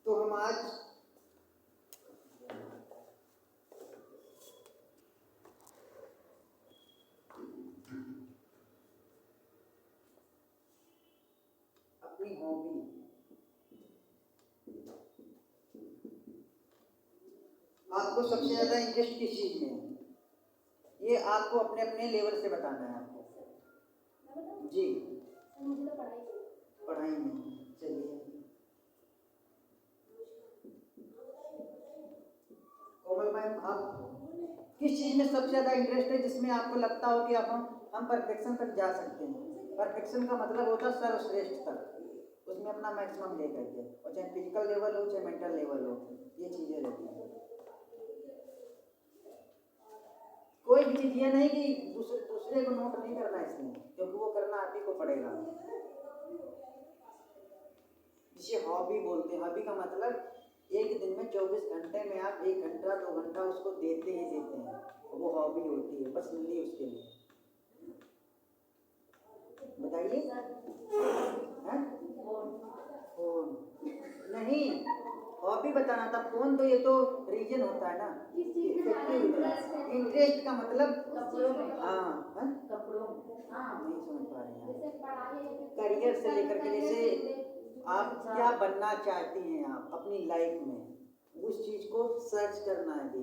तो हम आज अपनी हॉबी, आपको सबसे ज्यादा इंटरेस्ट किस चीज में है, ये आपको अपने अपने लेवल से बताना है आपको जी। मुझे तो पढ़ाई में, चलिए कोमल मैम, आप किस चीज में सबसे ज्यादा इंटरेस्ट है, जिसमें आपको लगता हो कि अब हम परफेक्शन तक जा सकते हैं। परफेक्शन का मतलब होता है सर्वश्रेष्ठ तक, उसमें अपना मैक्सिमम ले करके, और चाहे फिजिकल लेवल हो चाहे मेंटल लेवल हो, ये चीजें रहती हैं। कोई भी चीज ये नहीं कि दूसरे को नोट नहीं करना है इसमें, क्योंकि वो करना आप ही को पड़ेगा। जिसे हॉबी बोलते हैं, हॉबी का मतलब एक दिन में 24 घंटे में आप 1 घंटा 2 घंटा उसको देते ही देते हैं, वो हॉबी होती है, बस मिली उसके लिए। बताइए फोन नहीं, हॉबी बताना था, फोन तो ये तो रीजन होता है ना, इंटरेस्ट का मतलब हाँ नहीं समझ पा रहे हैं। करियर से लेकर के, जैसे आप क्या बनना चाहती हैं आप अपनी लाइफ में, उस चीज को सर्च करना है।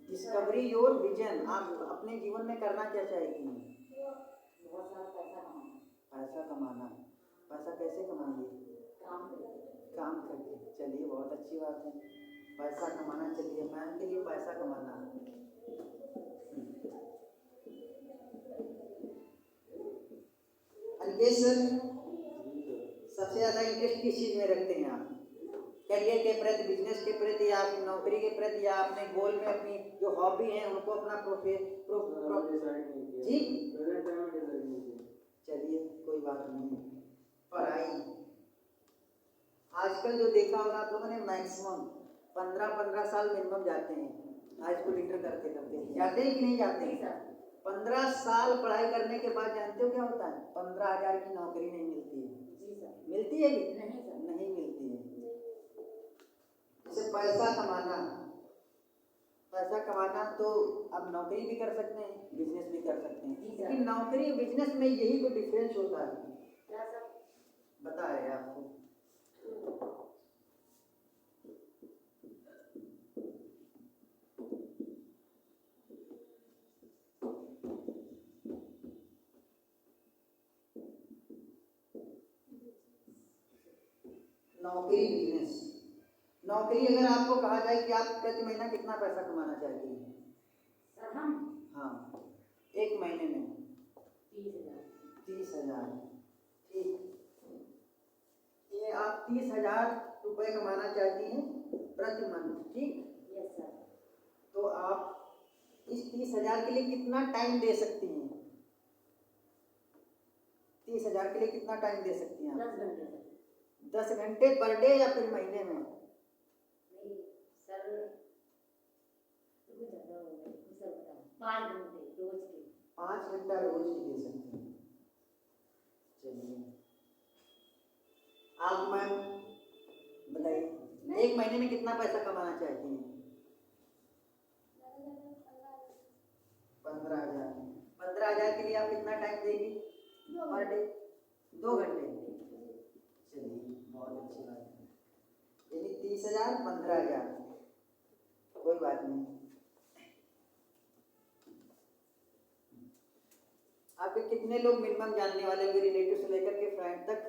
डिस्कवरी योर विजन, आप अपने जीवन में करना क्या चाहती हैं। पैसा कमाना, पैसा कैसे कमाएंगे, काम करके, चलिए बहुत अच्छी बात है, पैसा कमाना। चलिए मैम के लिए पैसा कमाना, ये सर सबसे ज्यादा इंटरेस्ट किस चीज में रखते हैं आप, करियर के प्रति, बिजनेस के प्रति, या अपनी नौकरी के प्रति, या अपने गोल में अपनी जो हॉबी है उनको अपना जी। चलिए कोई बात नहीं, पढ़ाई आजकल जो देखा होगा आप लोगों ने, मैक्सिमम 15-15 साल मिनिमम जाते हैं हाई स्कूल इंटर करते करते, जाते हैं कि नहीं जाते हैं। 15 साल पढ़ाई करने के बाद जानते हो क्या होता है, 15,000 की नौकरी नहीं मिलती है। मिलती है कि नहीं मिलती है। जैसे पैसा कमाना, पैसा कमाना तो आप नौकरी भी कर सकते हैं, बिजनेस भी कर सकते हैं, लेकिन नौकरी और बिजनेस में यही तो डिफरेंस होता है, बता रहे आपको। नौकरी बिजनेस, नौकरी अगर आपको कहा जाए कि आप प्रति महीना कितना पैसा कमाना चाहती हैं, हाँ एक महीने में 30,000, ठीक, ये आप 30,000 रुपये कमाना चाहती हैं प्रति मंथ, ठीक। तो आप इस 30,000 के लिए कितना टाइम दे सकती हैं, 30,000 के लिए कितना टाइम दे सकती हैं आप, 10 घंटे पर डे या फिर महीने में, 5 घंटा रोज ही दे सकते हैं। चलिए आप मैम बताइए, एक महीने में कितना पैसा कमाना चाहती हैं। 15,000, 15,000 के लिए आप कितना टाइम देगी पर डे, 2 घंटे। चलिए बहुत अच्छी बात है, यानी 30,000 15,000, कोई बात नहीं। आपके कितने लोग मिनिमम जानने वाले होंगे, रिलेटिव से लेकर के फ्रेंड तक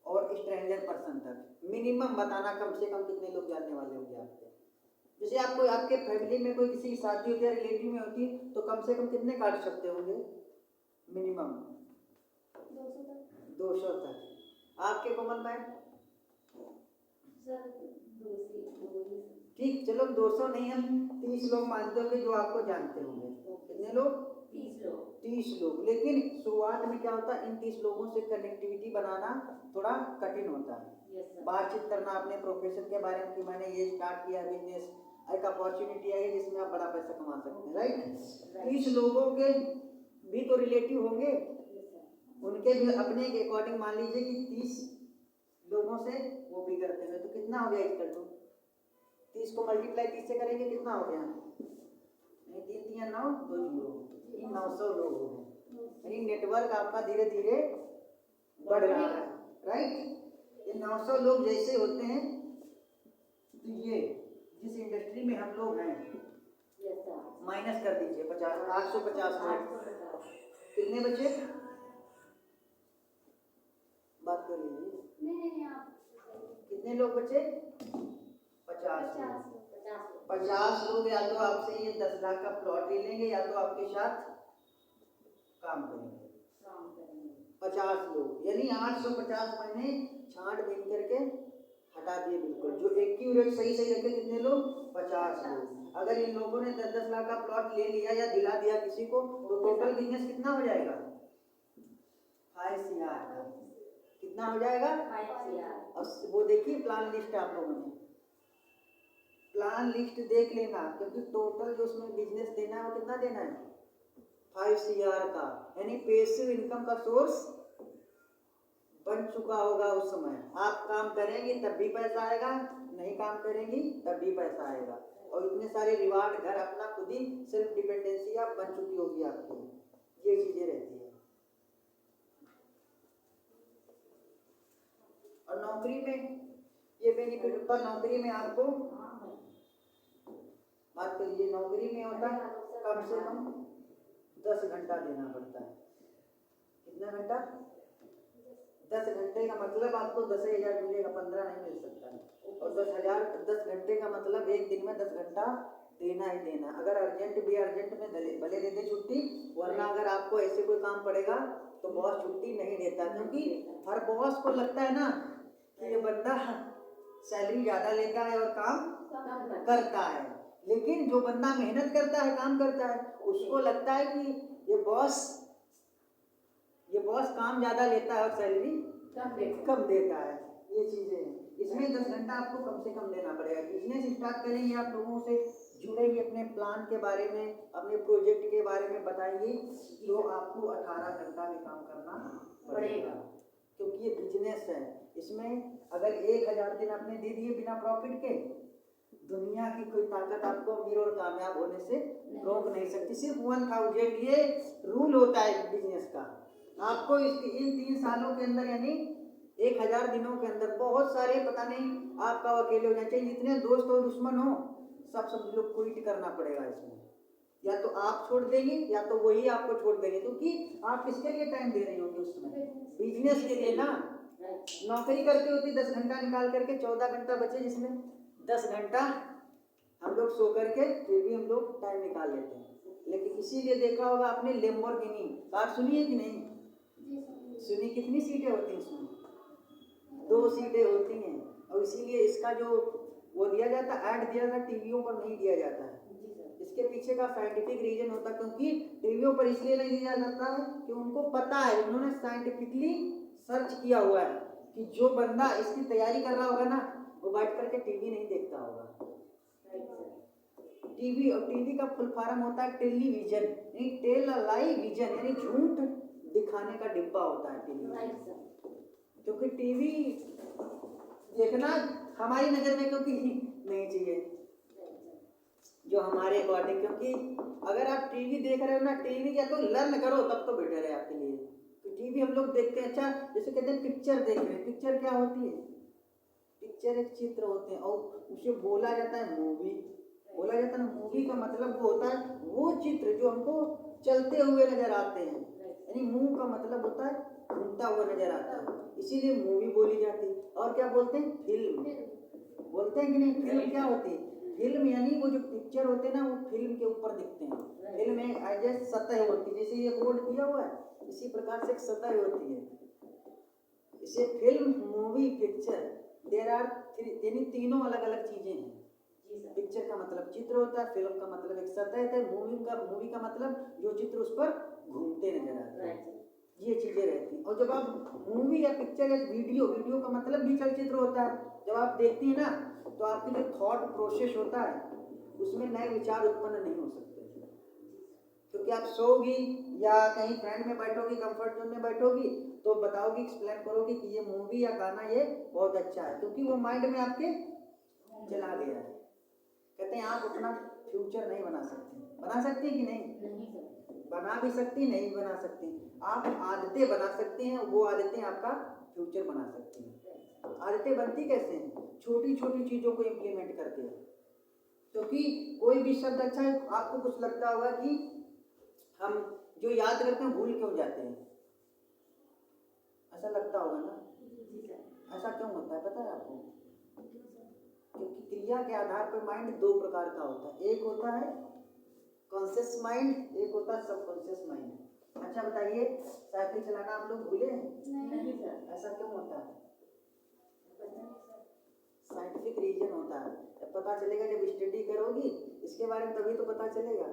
और स्ट्रेंजर पर्सन तक, मिनिमम बताना कम से कम कितने लोग जानने वाले होंगे आपके। जैसे आपको आपके फैमिली में कोई किसी की शादी होती है, रिलेटिव में होती है, तो कम से कम कितने काट सकते होंगे मिनिमम, 200 तक। आपके कोमल मैम, ठीक, चलो 200 नहीं, हम 30 लोग मानते होंगे जो आपको जानते होंगे। कितने लोग, 30 लोग। लेकिन शुरुआत में क्या होता है, इन 30 लोगों से कनेक्टिविटी बनाना थोड़ा कठिन होता है, बातचीत करना अपने प्रोफेशन के बारे में कि मैंने ये स्टार्ट किया बिजनेस, एक अपॉर्चुनिटी आई जिसमें आप बड़ा पैसा कमा सकते हैं, राइट। 30 लोगों के भी तो रिलेटिव होंगे, उनके भी अपने के अकॉर्डिंग मान लीजिए कि 30 लोगों से वो भी करते हैं। तो कितना हो गया इक्वल टू 30 को मल्टीप्लाई 30 से करेंगे कितना हो गया? 3 3 9 2 0, 900 लोग हो गए। यानी नेटवर्क आपका धीरे धीरे बढ़ रहा है, राइट। ये 900 लोग जैसे होते हैं तो ये जिस इंडस्ट्री में हम लोग हैं माइनस कर दीजिए 50, 850 लोग, कितने बचे? बात कर लीजिए, कितने लोग बचे? 50 लोग। 50 लोग या तो आपसे ये 10 लाख का प्लॉट ले लेंगे या तो आपके साथ काम करेंगे। 50 लोग यानी 850 मैंने छांट बीन करके हटा दिए बिल्कुल। जो एक्यूरेट सही सही रखे कितने लोग? 50 लोग। अगर इन लोगों ने 10-10 लाख का प्लॉट ले लिया या दिला दिया किसी को तो टोटल बिजनेस कितना हो जाएगा? 5 CR का। कितना हो जाएगा? 5 CR। अब वो देखिए प्लान लिस्ट आप लोगों ने, प्लान लिस्ट देख लेना क्योंकि टोटल जो उसमें बिजनेस देना है वो कितना देना है? 5 CR का। यानी पैसिव इनकम का सोर्स बन चुका होगा उस समय। आप काम करेंगी तब भी पैसा आएगा, नहीं काम करेंगी तब भी पैसा आएगा। और इतने सारे रिवार्ड घर अपना खुद ही सेल्फ डिपेंडेंसी आप बन चुकी होगी आपकी। ये चीजें रहती है। और नौकरी में ये बेनिफिट होता है, नौकरी में आपको बात करिए, नौकरी में होता है कम से कम 10 घंटा देना पड़ता है। कितना घंटा? 10 घंटे का मतलब आपको 10,000 मिलेगा, 15 नहीं मिल सकता है। और 10 घंटे का मतलब एक दिन में 10 घंटा देना ही देना। अगर अर्जेंट भी अर्जेंट में भले दे दे छुट्टी, वरना अगर आपको ऐसे कोई काम पड़ेगा तो बॉस छुट्टी नहीं देता। क्योंकि हर बॉस को लगता है ना कि ये बंदा सैलरी ज्यादा लेता है और काम करता है, लेकिन जो बंदा मेहनत करता है काम करता है उसको लगता है कि ये बॉस काम ज्यादा लेता है और सैलरी कम देता है। ये चीजें हैं। इसमें 10 घंटा आपको कम से कम देना पड़ेगा। बिजनेस स्टार्ट करेंगे आप लोगों से जुड़ेंगे, अपने प्लान के बारे में, अपने प्रोजेक्ट के बारे में बताएंगे तो आपको 18 घंटा भी काम करना पड़ेगा क्योंकि ये बिजनेस है। इसमें अगर 1000 दिन आपने दे दिए बिना प्रॉफिट के, दुनिया की कोई ताकत आपको अमीर और कामयाब होने से रोक नहीं सकती। सिर्फ 1000 ये रूल होता है बिजनेस का। आपको इन 3 सालों के अंदर यानी 1000 दिनों के अंदर बहुत सारे पता नहीं आपका अकेले हो जाना चाहिए, जितने दोस्त और दुश्मन हो सब लोग क्विट करना पड़ेगा इसमें। या तो आप छोड़ देंगे या तो वही आपको छोड़ देंगे, क्योंकि आप किसके लिए टाइम दे रही होंगे उसमें? बिजनेस के लिए ना। नौकरी करती होती 10 घंटा निकाल करके 14 घंटा बचे, जिसमें 10 घंटा हम लोग सो करके फिर भी हम लोग टाइम निकाल लेते हैं। लेकिन इसीलिए देखा होगा आपने लैम्बोर्गिनी कार सुनी है कि नहीं सुनी? कितनी सीटें होती हैं इसमें? 2 सीटें होती हैं। और इसीलिए इसका जो वो दिया जाता है, ऐड दिया जाता, टीवियों पर नहीं दिया जाता है। इसके पीछे का साइंटिफिक रीजन होता है, क्योंकि टीवियों पर इसलिए नहीं दिया जाता है कि उनको पता है, उन्होंने साइंटिफिकली सर्च किया हुआ है कि जो बंदा इसकी तैयारी कर रहा होगा ना वो बैठ करके टीवी नहीं देखता होगा। टीवी और टीवी का फुल फॉर्म होता है टेलीविजन, यानी टेल लाई विजन, यानी झूठ दिखाने का डिब्बा होता है टीवी। क्योंकि टीवी देखना हमारी नजर में क्योंकि नहीं चाहिए जो हमारे अकॉर्डिंग, क्योंकि अगर आप टीवी देख रहे हो ना, टीवी या तो लर्न करो तब तो बेटर है आपके लिए। तो टीवी हम लोग देखते हैं, अच्छा जैसे कहते हैं पिक्चर देख रहे हैं, पिक्चर क्या होती है? पिक्चर एक चित्र होते हैं और उसे बोला जाता है मूवी। बोला जाता है ना, मूवी का मतलब वो होता है वो चित्र जो हमको चलते हुए नजर आते हैं, यानी मूव का मतलब होता है घूमता हुआ नजर आता है, इसीलिए मूवी बोली जाती है। और क्या बोलते हैं? फिल्म बोलते हैं कि नहीं? फिल्म क्या होती है? फिल्म यानी वो जो पिक्चर होते हैं ना वो फिल्म के ऊपर दिखते हैं। फिल्म एक एज सतह होती है, जैसे ये बोर्ड दिया हुआ है इसी प्रकार से एक सतह होती है। इसे film, movie, picture, there are यानी तीनों अलग अलग चीजें हैं। पिक्चर का मतलब चित्र होता है, फिल्म का मतलब एक सतह है, मूवी का मतलब जो चित्र उस पर घूमते नजर आते हैं। ये चीजें रहती हैं। और जब आप मूवी या पिक्चर या वीडियो का मतलब भी चलचित्र होता है, जब आप देखती हैं ना तो आपकी जो थॉट प्रोसेस होता है उसमें नए विचार उत्पन्न नहीं हो सकते। क्योंकि आप सोओगी या कहीं फ्रेंड में बैठोगी, कंफर्ट जोन में बैठोगी, तो बताओगी, एक्सप्लेन करोगी कि ये मूवी या गाना ये बहुत अच्छा है, क्योंकि वो माइंड में आपके चला गया है। कहते हैं आप अपना फ्यूचर नहीं बना सकते। बना सकती कि नहीं? बना भी सकती, नहीं बना सकती। आप आदतें बना सकते हैं, वो आदतें आपका फ्यूचर बना सकती हैं। आदतें बनती कैसे हैं? छोटी छोटी चीज़ों को इम्प्लीमेंट करके। क्योंकि कोई भी शब्द अच्छा है, आपको कुछ लगता होगा कि हम जो याद करते हैं भूल क्यों जाते हैं, ऐसा लगता होगा ना। ऐसा क्यों होता है पता है आपको? क्योंकि क्रिया के आधार पर माइंड दो प्रकार का होता है। एक होता है कॉन्शियस माइंड, एक होता है सबकॉन्शियस माइंड। अच्छा बताइए, साइकिल चलाना आप लोग भूले हैं? नहीं सर। ऐसा क्यों होता है? साइंटिफिक रीजन होता है। जब पता चलेगा, जब स्टडी करोगी इसके बारे में, तभी तो पता चलेगा।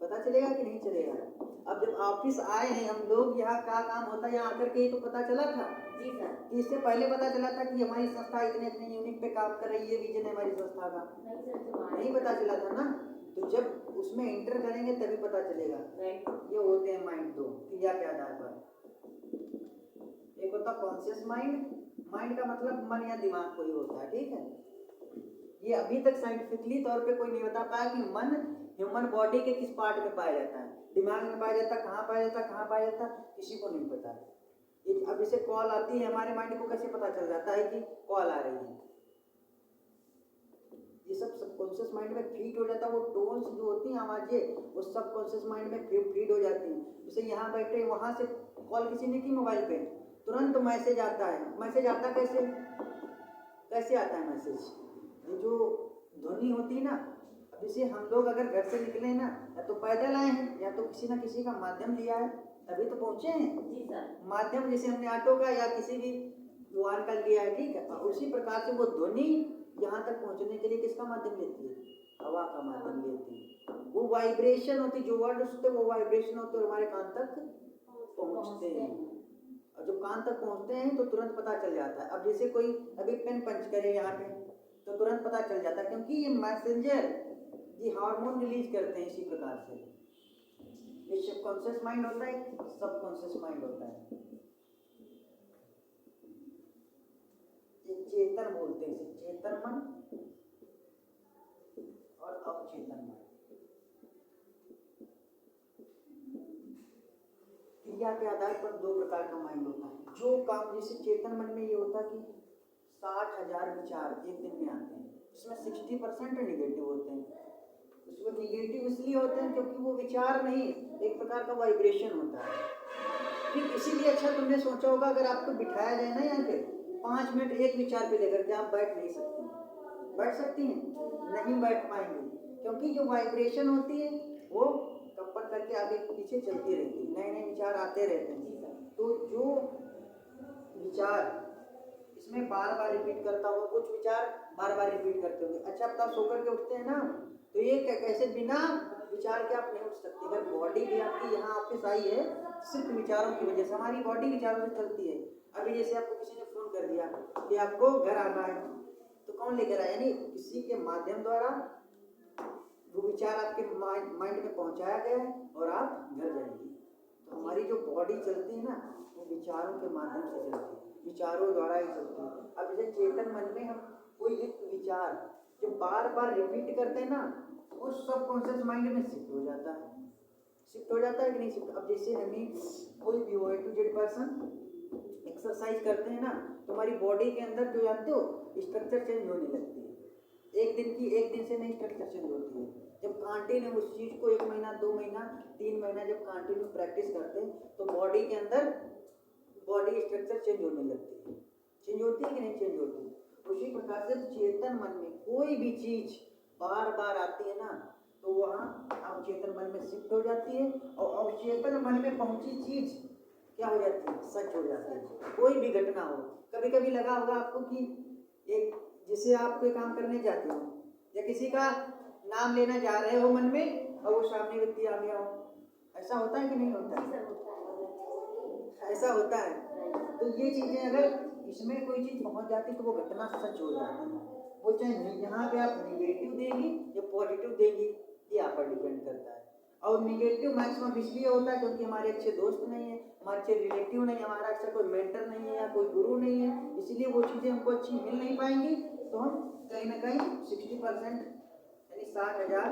पता चलेगा कि नहीं चलेगा? अब जब ऑफिस आए हैं हम लोग, यहाँ क्या काम होता है, यहाँ आकर के ही तो पता चला था जी सर। कि इससे पहले पता चला था कि हमारी संस्था इतने इतने यूनिट पे काम कर रही है, विजन है हमारी संस्था का? नहीं पता चला था ना। तो जब उसमें इंटर करेंगे तभी पता चलेगा। ये होते हैं माइंड दो, क्रिया के आधार पर। एक होता कॉन्शियस माइंड, माइंड का मतलब मन या दिमाग को ही होता है, ठीक है। ये अभी तक साइंटिफिकली तौर पे कोई नहीं बता पाया कि मन ह्यूमन बॉडी के किस पार्ट में पाया जाता है। दिमाग में पाया जाता, कहाँ पाया जाता, कहाँ पाया जाता, किसी को नहीं पता। अब जैसे कॉल आती है, हमारे माइंड को कैसे पता चल जाता है कि कॉल आ रही है? ये सब सबकॉन्शियस माइंड में फीड हो जाता है। वो टोन्स जो होती हैं, आवाजें, वो सबकॉन्शियस माइंड में फीड हो जाती हैं। जैसे यहाँ बैठे, वहाँ से कॉल किसी ने की मोबाइल पे, तुरंत मैसेज आता है। मैसेज आता कैसे? कैसे आता है मैसेज? ये जो ध्वनि होती है ना, जैसे हम लोग अगर घर से निकले ना, या तो पैदल आए हैं या तो किसी ना किसी का माध्यम लिया है, तभी तो पहुंचे हैं जी सर। माध्यम जैसे हमने ऑटो का या किसी भी वाहन का लिया है, ठीक है। उसी प्रकार से वो ध्वनि यहाँ तक पहुंचने के लिए किसका माध्यम लेती है? हवा का माध्यम लेती है। वो वाइब्रेशन होती, जो वर्ड उससे वो वाइब्रेशन होते और हमारे कान तक पहुंचते हैं। और जब कान तक पहुंचते हैं तो तुरंत पता चल जाता है। अब जैसे कोई अभी पेन पंच करे यहाँ पे, तो तुरंत पता चल जाता है, क्योंकि ये मैसेंजर ये हार्मोन रिलीज करते हैं। इसी प्रकार से ये सबकॉन्शियस माइंड होता है, सबकॉन्शियस माइंड होता है। ये चेतन बोलते हैं, चेतन मन और अवचेतन मन। क्रिया के आधार पर दो प्रकार का माइंड होता है। जो काम, जैसे चेतन मन में ये होता है कि 60,000 विचार एक दिन में आते हैं, इसमें 60% निगेटिव होते हैं। उसमें निगेटिव इसलिए होते हैं क्योंकि वो विचार नहीं, एक प्रकार का वाइब्रेशन होता है। ठीक इसीलिए अच्छा तुमने सोचा होगा, अगर आपको बिठाया जाए ना यहाँ पे 5 मिनट एक विचार पे लेकर के, आप बैठ नहीं सकती। बैठ सकती हैं? नहीं बैठ पाएंगे, क्योंकि जो वाइब्रेशन होती है वो कंपन करके आगे पीछे चलती रहती है, नए नए विचार आते रहते हैं। तो जो विचार इसमें बार बार रिपीट करता हुआ, कुछ विचार बार बार रिपीट करते होंगे। अच्छा आप सोकर के उठते हैं ना, तो ये कैसे बिना विचार के आप नहीं उठ सकते। अगर बॉडी भी आपकी यहाँ ऑफिस आई है सिर्फ विचारों की वजह से, हमारी बॉडी विचारों से चलती है। अभी जैसे आपको किसी ने फोन कर दिया कि आपको घर आना है, तो कौन लेकर आया? यानी किसी के माध्यम द्वारा वो विचार आपके माइंड में पहुंचाया गया है और आप घर जाएंगे। तो हमारी जो बॉडी चलती है ना, वो विचारों के माध्यम से चलती है, विचारों द्वारा ही चलती है। अब जैसे चेतन मन में हम कोई एक विचार जो बार बार रिपीट करते हैं ना, वो सबकॉन्शियस माइंड में शिफ्ट हो जाता है। शिफ्ट हो जाता है कि नहीं शिफ्ट? अब जैसे हमें कोई भी हो, A to Z person exercise करते हैं ना, तो हमारी बॉडी के अंदर जो जानते हो स्ट्रक्चर चेंज होने लगती है। एक दिन से नहीं स्ट्रक्चर चेंज होती है। जब कंटिन्यू उस चीज को 1 महीना 2 महीना 3 महीना जब कंटिन्यू प्रैक्टिस करते हैं, तो बॉडी के अंदर बॉडी स्ट्रक्चर चेंज होने लगती है। चेंज होती है कि नहीं चेंज होती? उसी प्रकार से चेतन मन में कोई भी चीज बार बार आती है ना, तो वहाँ अवचेतन मन में शिफ्ट हो जाती है, और अवचेतन मन में पहुंची चीज क्या हो जाती है? सच हो जाती है। कोई भी घटना हो, कभी कभी लगा होगा आपको कि एक जिसे आप कोई काम करने जाते हो या किसी का नाम लेना जा रहे हो मन में, और वो सामने व्यक्ति आ गया हो, ऐसा होता है कि नहीं होता है? ऐसा होता है। तो ये चीजें अगर इसमें कोई चीज पहुंच जाती तो वो घटना सच हो जाती है। वो चाहे यहाँ पे आप निगेटिव देंगी या पॉजिटिव देंगी, ये आप पर डिपेंड करता है। और निगेटिव मैक्सिमम इसलिए होता है क्योंकि हमारे अच्छे दोस्त नहीं है, हमारे अच्छे रिलेटिव नहीं है, हमारा अच्छा कोई मेंटर नहीं है या कोई गुरु नहीं है, इसलिए वो चीज़ें हमको अच्छी मिल नहीं पाएंगी। तो हम कहीं ना कहीं 60% यानी 60,000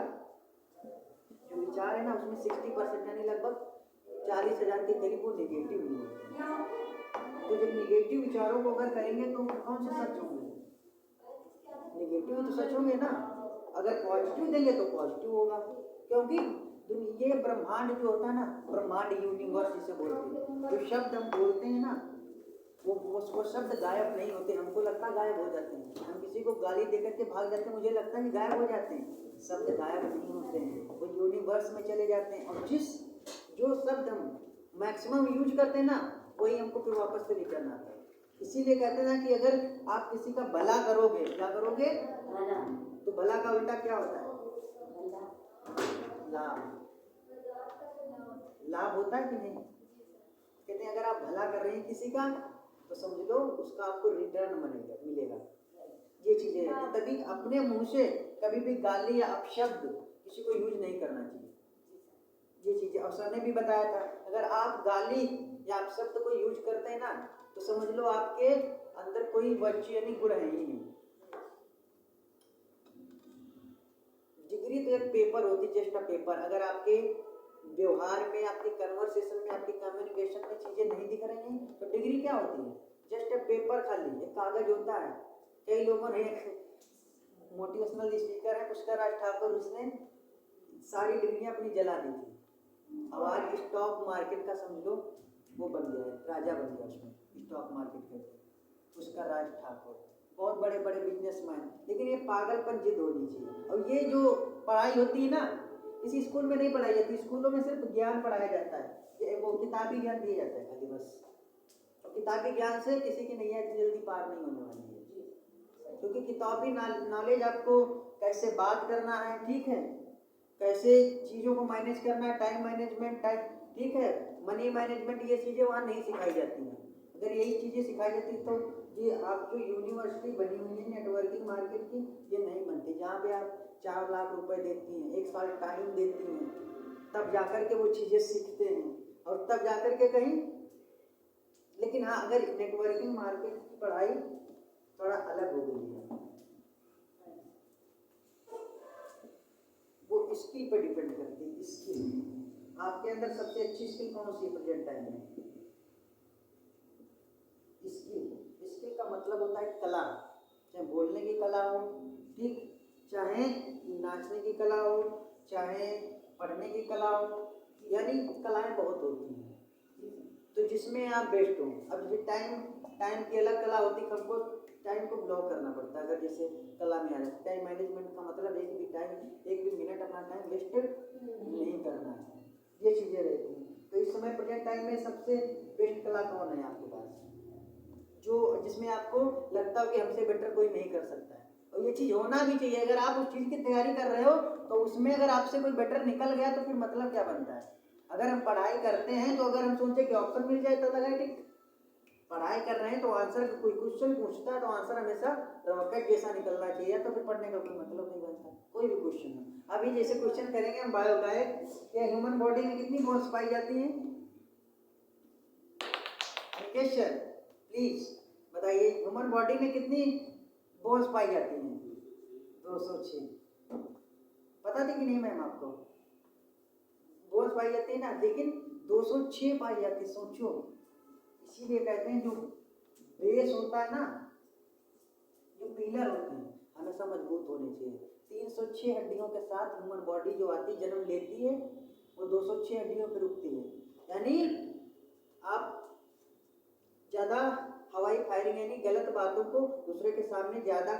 जो विचार है ना उसमें 60% यानी लगभग 40,000 के करीब वो निगेटिव ही होते हैं। तो जब निगेटिव विचारों को अगर करेंगे तो कौन से सच होंगे? निगेटिव तो सच होंगे ना। अगर पॉजिटिव देंगे तो पॉजिटिव होगा, क्योंकि ये ब्रह्मांड जो होता है ना, ब्रह्मांड यूनिवर्स जिसे बोलते हैं, जो शब्द हम बोलते हैं ना वो शब्द गायब नहीं होते। हमको लगता है गायब हो जाते हैं, हम किसी को गाली देकर के भाग जाते हैं, मुझे लगता है कि गायब हो जाते हैं। शब्द गायब नहीं होते हैं, वो यूनिवर्स में चले जाते हैं। और जो शब्द हम मैक्सिमम यूज करते हैं ना वही हमको फिर वापस से रिटर्न आता है। इसीलिए कहते हैं ना कि अगर आप किसी का भला करोगे, क्या करोगे? तो भला का उल्टा क्या होता है? लाभ। लाभ होता है कि नहीं? कहते हैं अगर आप भला कर रहे हैं किसी का तो समझ लो उसका आपको रिटर्न मिलेगा। ये चीजें हैं, तभी अपने मुंह से कभी भी गाली या अपशब्द किसी को यूज नहीं करना चाहिए। ये चीजें और सर ने भी बताया था, अगर आप गाली या अपशब्द को यूज करते हैं ना तो समझ लो आपके अंदर कोई वर्च्यू यानी गुण है ही नहीं। डिग्री तो एक पेपर होती, जस्ट अ पेपर। अगर आपके व्यवहार में, आपके कन्वर्सेशन में, आपकी कम्युनिकेशन में चीजें नहीं दिख रही हैं तो डिग्री क्या होती है? जस्ट अ पेपर, खाली एक कागज होता है। कई लोगों ने, मोटिवेशनल स्पीकर है पुष्कर राज ठाकुर, उसने सारी डिग्रियां अपनी जला दी थी। अब आज स्टॉक मार्केट का समझ लो वो बन गया है, राजा बन गया उसमें, स्टॉक मार्केट के पुष्कर राज ठाकुर, बहुत बड़े बड़े बिजनेसमैन। लेकिन ये पागलपन जिद होनी चाहिए। और ये जो पढ़ाई होती है ना किसी स्कूल में नहीं पढ़ाई जाती, स्कूलों में सिर्फ ज्ञान पढ़ाया जाता है, ये वो किताबी ज्ञान दिया जाता है खाली बस। और किताबी ज्ञान से किसी की नैया जल्दी पार नहीं होने वाली है, क्योंकि किताबी नॉलेज आपको कैसे बात करना है, ठीक है, कैसे चीज़ों को मैनेज करना है, टाइम मैनेजमेंट, टाइम, ठीक है, मनी मैनेजमेंट, ये चीज़ें वहाँ नहीं सिखाई जाती हैं। अगर यही चीज़ें सिखाई जाती तो ये आप जो यूनिवर्सिटी बनी हुई है नेटवर्किंग मार्केट की, ये नहीं बनती, जहाँ पे आप 4 लाख रुपए देती हैं, 1 साल टाइम देती हैं, तब जाकर के वो चीज़ें सीखते हैं और तब जाकर के कहीं। लेकिन हाँ, अगर नेटवर्किंग मार्केट की पढ़ाई थोड़ा अलग हो गई है, वो स्किल पर डिपेंड करती है। स्किल, आपके अंदर सबसे अच्छी स्किल कौन सी है प्रेजेंट टाइम में? स्किल का मतलब होता है कला, चाहे बोलने की कला हो, ठीक, चाहे नाचने की कला हो, चाहे पढ़ने की कला हो, यानी कलाएं बहुत होती हैं, तो जिसमें आप बेस्ट हो। अब ये टाइम की अलग कला होती है, हमको टाइम को ब्लॉक करना पड़ता है। अगर जैसे कला में आ जाए टाइम मैनेजमेंट का मतलब एक भी मिनट अपना टाइम वेस्ट नहीं करना है, ये चीज़ें रहती हैं। तो इस समय प्रेजेंट टाइम में सबसे बेस्ट कला कौन है आपके पास, जो जिसमें आपको लगता हो कि हमसे बेटर कोई नहीं कर सकता है? और ये चीज़ होना भी चाहिए। अगर आप उस चीज़ की तैयारी कर रहे हो तो उसमें अगर आपसे कोई बेटर निकल गया तो फिर मतलब क्या बनता है? अगर हम पढ़ाई करते हैं तो अगर हम सोचे कि ऑप्शन मिल जाए तो लगा ठीक, पढ़ाई कर रहे हैं तो आंसर, कोई क्वेश्चन पूछता है तो आंसर हमेशा रॉकेट जैसा निकलना चाहिए, तो फिर पढ़ने का कोई मतलब नहीं बनता। कोई भी क्वेश्चन हो, अभी जैसे क्वेश्चन करेंगे हम बायोडाइट या ह्यूमन बॉडी में कितनी बोन्स पाई जाती हैं? क्वेश्चन प्लीज बताइए, ह्यूमन बॉडी में कितनी बोन्स पाई जाती हैं? 206। पता थी कि नहीं मैम आपको? बोन्स पाई जाती है ना, लेकिन 206 पाई जाती, सोचो। इसीलिए कहते हैं जो बेस होता है ना, जो पिलर होते हैं हमेशा मजबूत होने चाहिए। 306 हड्डियों के साथ ह्यूमन बॉडी जो आती जन्म लेती है वो 206 हड्डियों पर रुकती है। यानी आप ज़्यादा हवाई फायरिंग यानी गलत बातों को दूसरे के सामने ज़्यादा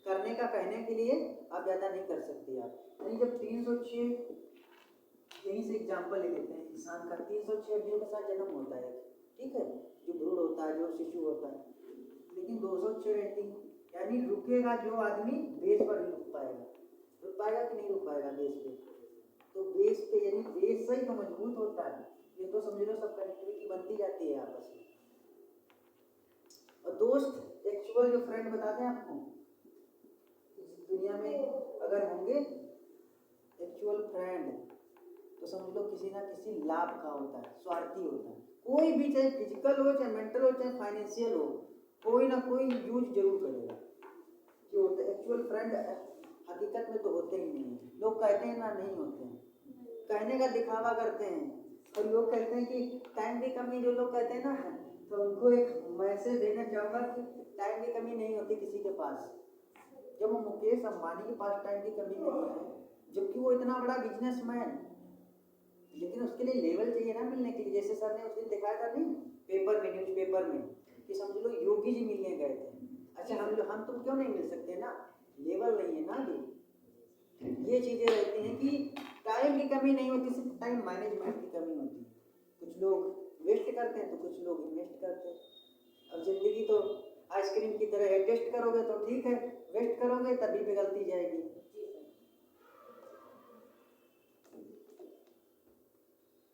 करने का कहने के लिए आप ज़्यादा नहीं कर सकते। आप यानी जब 306, यहीं से एग्जाम्पल ले लेते हैं, इंसान का 306 हड्डियों के साथ जन्म होता है, ठीक है, जो भ्रूण होता है, जो शिशु होता है, लेकिन 206 रहती, यानी रुकेगा जो आदमी बेस पर ही रुक पाएगा कि नहीं रुक पाएगा बेस पे? तो बेस पे यानी बेस से ही तो मजबूत होता है। ये तो समझ लो सब कनेक्टिविटी बनती जाती है आपस में। और दोस्त, एक्चुअल जो फ्रेंड बताते हैं आपको इस दुनिया में अगर होंगे एक्चुअल फ्रेंड, तो समझ लो किसी ना किसी लाभ का होता है, स्वार्थी होता है। कोई भी, चाहे फिजिकल हो, चाहे मेंटल हो, चाहे फाइनेंशियल हो, कोई ना कोई यूज जरूर करेगा। जो होता है एक्चुअल फ्रेंड हकीकत में तो होते ही नहीं है। लोग कहते हैं ना, नहीं होते हैं, कहने का दिखावा करते हैं। और लोग कहते हैं कि टाइम की कमी, जो लोग कहते हैं ना, तो उनको एक मैसेज देना चाहूँगा कि टाइम की कमी नहीं होती किसी के पास। जब वो मुकेश अंबानी के पास टाइम की कमी नहीं है, जबकि वो इतना बड़ा बिजनेसमैन, लेकिन उसके लिए लेवल चाहिए ना मिलने के लिए। जैसे सर ने उस दिन दिखाया था नहीं पेपर में, न्यूज पेपर में, कि समझ लो योगी जी मिलने गए थे। अच्छा, हम तुम क्यों नहीं मिल सकते ना, लेवल नहीं है ना अभी। ये चीजें रहती हैं कि टाइम की कमी नहीं होती, सिर्फ टाइम मैनेजमेंट की कमी होती है। कुछ लोग वेस्ट करते हैं तो कुछ लोग इन्वेस्ट करते हैं। अब जिंदगी तो आइसक्रीम की तरह है, टेस्ट करोगे तो ठीक है, वेस्ट करोगे तभी पिघलती जाएगी।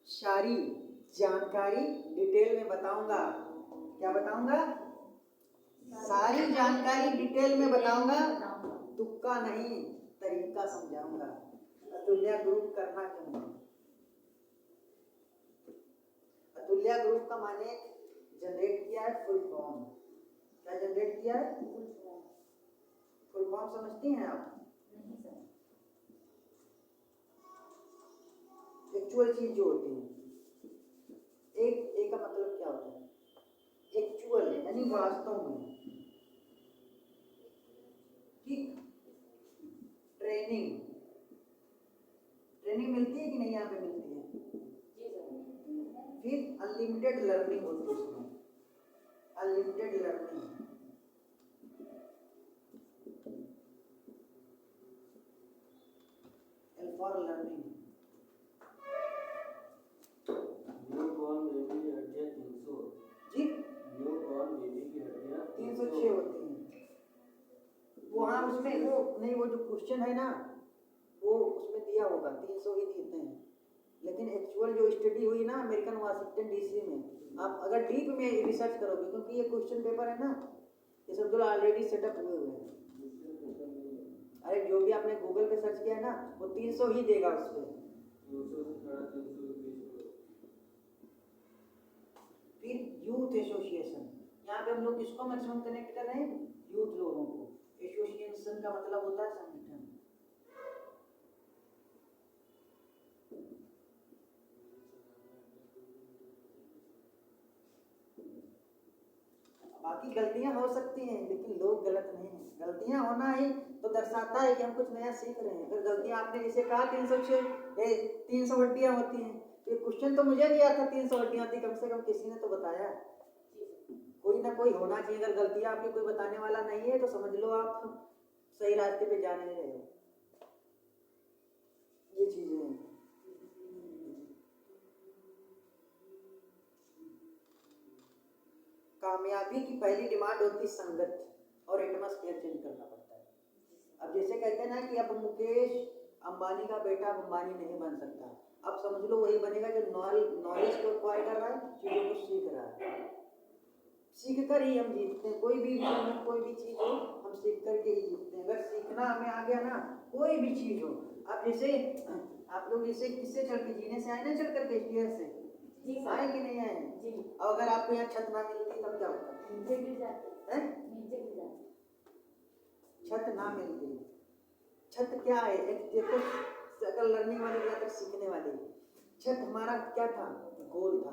सारी जानकारी डिटेल में बताऊंगा। क्या बताऊंगा? सारी जानकारी डिटेल में बताऊंगा, तुक्का नहीं, तरीका समझाऊंगा। अतुल्या ग्रुप करना क्यों? अतुल्या ग्रुप का माने जनरेट किया है फुल फॉर्म। क्या जनरेट किया है? फुल फॉर्म समझती हैं आप? एक्चुअल चीज जो होती है, एक का मतलब क्या होता है? एक्चुअल यानी वास्तव में। ठीक, ट्रेनिंग मिलती है कि नहीं? यहाँ पे मिलती है। फिर अनलिमिटेड लर्निंग होती है उसमें, unlimited learning. L for learning. जी, 306 होती है। वहाँ उसमें वो नहीं, वो जो क्वेश्चन है ना, वो उसमें दिया होगा 300 ही देते हैं। लेकिन एक्चुअल जो स्टडी हुई ना अमेरिकन वाशिंगटन डीसी में, आप अगर डीप में रिसर्च करोगे, क्योंकि ये क्वेश्चन पेपर है ना, ये सब जो ऑलरेडी सेटअप हुए हुए हैं। अरे जो भी आपने गूगल पे सर्च किया है ना, वो 300 ही देगा उस पर। फिर यूथ एसोसिएशन, यहाँ पे हम लोग किसको मैक्सिमम कनेक्ट कर रहे हैं? यूथ लोगों को। एसोसिएशन का मतलब होता है संगठन। बाकी गलतियां हो सकती हैं, लेकिन लोग गलत नहीं हैं। गलतियां होना ही तो दर्शाता है कि हम कुछ नया सीख रहे हैं। अगर गलतियां आपने जैसे कहा 306 300 हड्डियां होती हैं, ये क्वेश्चन तो मुझे भी आता 300 हड्डियां थी, कम से कम किसी ने तो बताया। कोई ना कोई होना चाहिए। अगर गलतियां आपकी कोई बताने वाला नहीं है तो समझ लो आप सही रास्ते पे जा नहीं रहे हो। ये चीजें हैं। कामयाबी की पहली डिमांड होती है संगत और एटमॉस्फेयर चेंज करना पड़ता है। अब जैसे कहते हैं ना कि अब मुकेश अंबानी का बेटा अंबानी नहीं बन सकता, अब समझ लो वही बनेगा जो नॉलेज को एक्वायर कर रहा है, चीजों को सीख रहा है। सीख कर ही हम जीतते हैं। कोई भी चीज हो, हम सीख करके ही जीतते हैं। अगर सीखना हमें आ गया ना, कोई भी चीज हो। अब जैसे आप लोग जैसे किससे चढ़ के, जीने से आए ना, चढ़ करके स्टेयर से आए कि नहीं आए? और अगर आपको यहाँ छत ना मिलती तब क्या होता? छत ना मिलती। छत क्या है? एक देखो, अगर लर्निंग वाली बात है, सीखने वाली। छत हमारा क्या था? गोल था।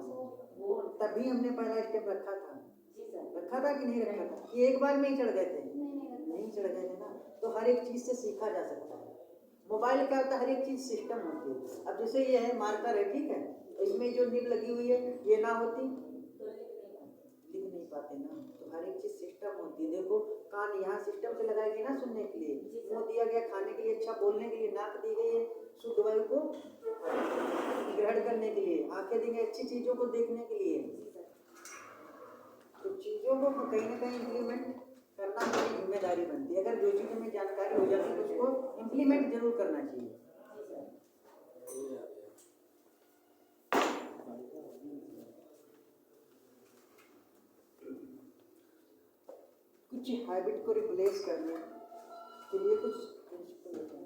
तभी हमने पहला स्टेप रखा था कि नहीं रखा था? कि एक बार में ही चढ़ गए थे? नहीं चढ़ गए थे ना। तो हर एक चीज से सीखा जा सकता है। मोबाइल क्या होता है? हर एक चीज सिस्टम होती है। अब जैसे ये है मार्कर है, ठीक है, इसमें जो निब लगी हुई है, ये ना होती लिख नहीं पाते ना। तो हर एक चीज सिस्टम होती है। देखो, कान यहाँ सिस्टम से लगाई गई ना सुनने के लिए, मुंह दिया गया खाने के लिए, अच्छा बोलने के लिए, नाक दी गई है शुद्ध वायु को ग्रहण करने के लिए, आंखें दी गई अच्छी चीजों को देखने के लिए। तो चीजों को कहीं ना कहीं इम्प्लीमेंट करना मेरी जिम्मेदारी बनती है। अगर जो चीज हमें जानकारी हो जाती है उसको इम्प्लीमेंट जरूर करना चाहिए। कुछ हैबिट को रिप्लेस करने के लिए कुछ प्रिंसिपल होते हैं।